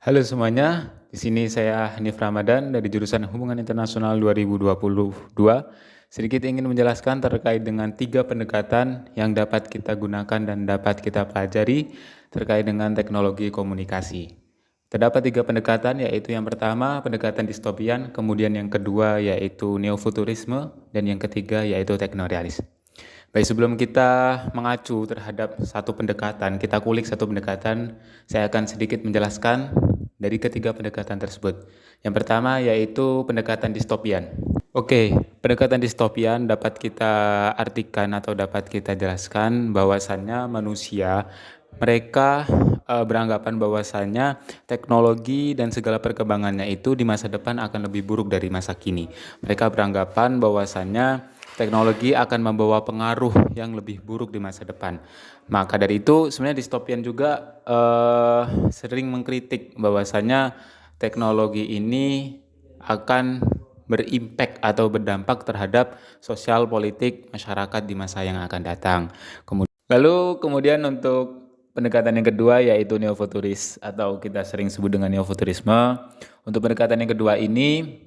Halo semuanya, di sini saya Hanif Ramadan dari jurusan Hubungan Internasional 2022. Sedikit ingin menjelaskan terkait dengan 3 pendekatan yang dapat kita gunakan dan dapat kita pelajari terkait dengan teknologi komunikasi. Terdapat 3 pendekatan, yaitu yang pertama pendekatan distopian, kemudian yang kedua yaitu neofuturisme, dan yang ketiga yaitu teknorealis. Baik, sebelum kita mengacu terhadap satu pendekatan, kita kulik satu pendekatan, saya akan sedikit menjelaskan dari ketiga pendekatan tersebut. Yang pertama yaitu pendekatan distopian. Oke, pendekatan distopian dapat kita artikan atau dapat kita jelaskan bahwasannya manusia mereka beranggapan bahwasannya teknologi dan segala perkembangannya itu di masa depan akan lebih buruk dari masa kini. Mereka beranggapan bahwasannya teknologi akan membawa pengaruh yang lebih buruk di masa depan. Maka dari itu sebenarnya distopian juga sering mengkritik bahwasannya teknologi ini akan berimpact atau berdampak terhadap sosial politik masyarakat di masa yang akan datang. Kemudian untuk pendekatan yang kedua yaitu neofuturis atau kita sering sebut dengan neofuturisme. Untuk pendekatan yang kedua ini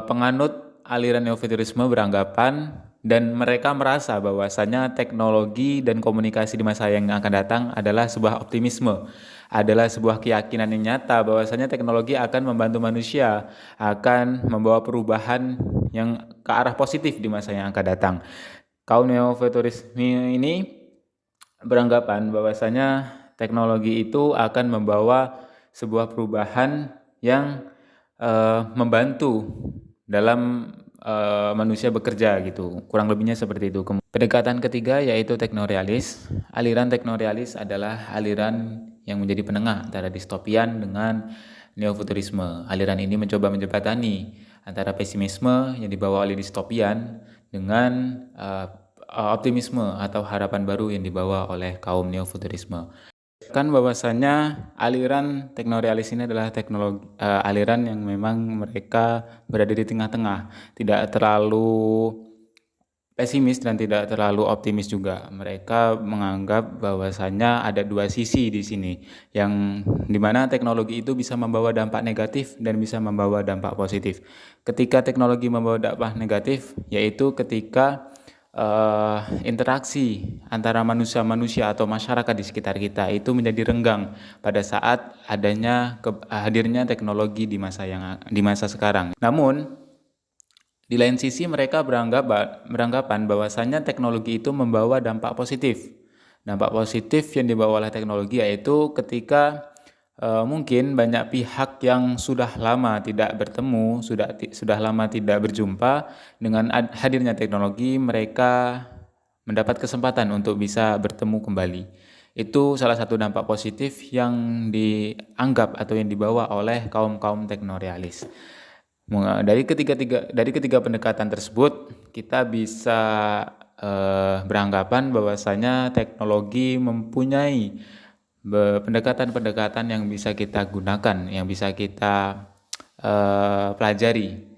penganut aliran neofuturisme beranggapan dan mereka merasa bahwasanya teknologi dan komunikasi di masa yang akan datang adalah sebuah optimisme, adalah sebuah keyakinan yang nyata bahwasanya teknologi akan membantu manusia, akan membawa perubahan yang ke arah positif di masa yang akan datang. Kaum neofuturisme ini beranggapan bahwasanya teknologi itu akan membawa sebuah perubahan yang membantu dalam manusia bekerja gitu. Kurang lebihnya seperti itu. Pendekatan ketiga yaitu teknorealis. Aliran teknorealis adalah aliran yang menjadi penengah antara distopian dengan neofuturisme. Aliran ini mencoba menjembatani antara pesimisme yang dibawa oleh distopian dengan optimisme atau harapan baru yang dibawa oleh kaum neofuturisme. Kan bahwasanya aliran teknorealis ini adalah aliran yang memang mereka berada di tengah-tengah, tidak terlalu pesimis dan tidak terlalu optimis juga. Mereka menganggap bahwasanya ada dua sisi di sini, yang dimana teknologi itu bisa membawa dampak negatif dan bisa membawa dampak positif. Ketika teknologi membawa dampak negatif, yaitu ketika interaksi antara manusia-manusia atau masyarakat di sekitar kita itu menjadi renggang pada saat hadirnya teknologi di masa sekarang. Namun di lain sisi mereka beranggapan bahwasannya teknologi itu membawa dampak positif. Dampak positif yang dibawa oleh teknologi yaitu ketika mungkin banyak pihak yang sudah lama tidak bertemu, sudah lama tidak berjumpa, dengan hadirnya teknologi mereka mendapat kesempatan untuk bisa bertemu kembali. Itu salah satu dampak positif yang dianggap atau yang dibawa oleh kaum-kaum teknorealis. Dari ketiga pendekatan tersebut kita bisa beranggapan bahwasanya teknologi mempunyai pendekatan-pendekatan yang bisa kita gunakan, yang bisa kita pelajari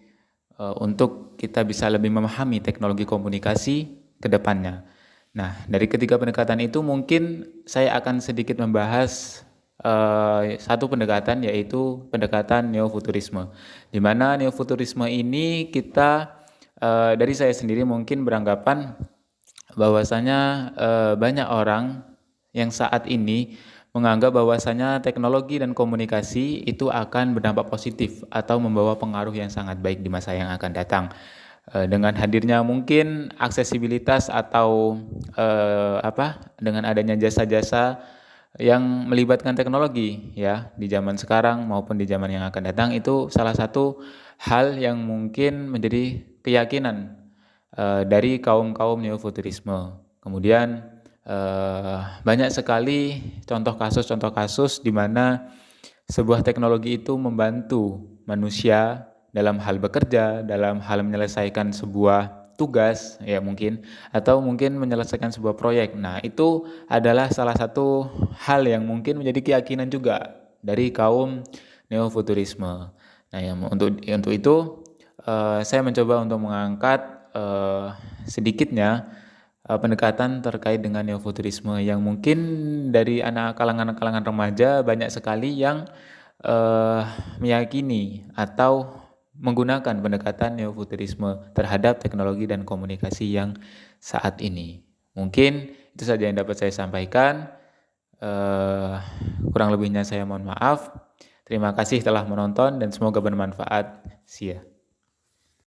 untuk kita bisa lebih memahami teknologi komunikasi ke depannya. Nah, dari ketiga pendekatan itu mungkin saya akan sedikit membahas satu pendekatan yaitu pendekatan neofuturisme. Di mana neofuturisme ini kita dari saya sendiri mungkin beranggapan bahwasanya banyak orang yang saat ini menganggap bahwasanya teknologi dan komunikasi itu akan berdampak positif atau membawa pengaruh yang sangat baik di masa yang akan datang. Dengan hadirnya mungkin aksesibilitas atau dengan adanya jasa-jasa yang melibatkan teknologi ya di zaman sekarang maupun di zaman yang akan datang, itu salah satu hal yang mungkin menjadi keyakinan dari kaum-kaum neofuturisme. Kemudian banyak sekali contoh kasus di mana sebuah teknologi itu membantu manusia dalam hal bekerja, dalam hal menyelesaikan sebuah tugas ya mungkin, atau mungkin menyelesaikan sebuah proyek. Nah, itu adalah salah satu hal yang mungkin menjadi keyakinan juga dari kaum neofuturisme. Nah, untuk itu saya mencoba untuk mengangkat sedikitnya pendekatan terkait dengan neofuturisme yang mungkin dari kalangan remaja banyak sekali yang meyakini atau menggunakan pendekatan neofuturisme terhadap teknologi dan komunikasi yang saat ini. Mungkin itu saja yang dapat saya sampaikan. Kurang lebihnya saya mohon maaf. Terima kasih telah menonton dan semoga bermanfaat. See ya.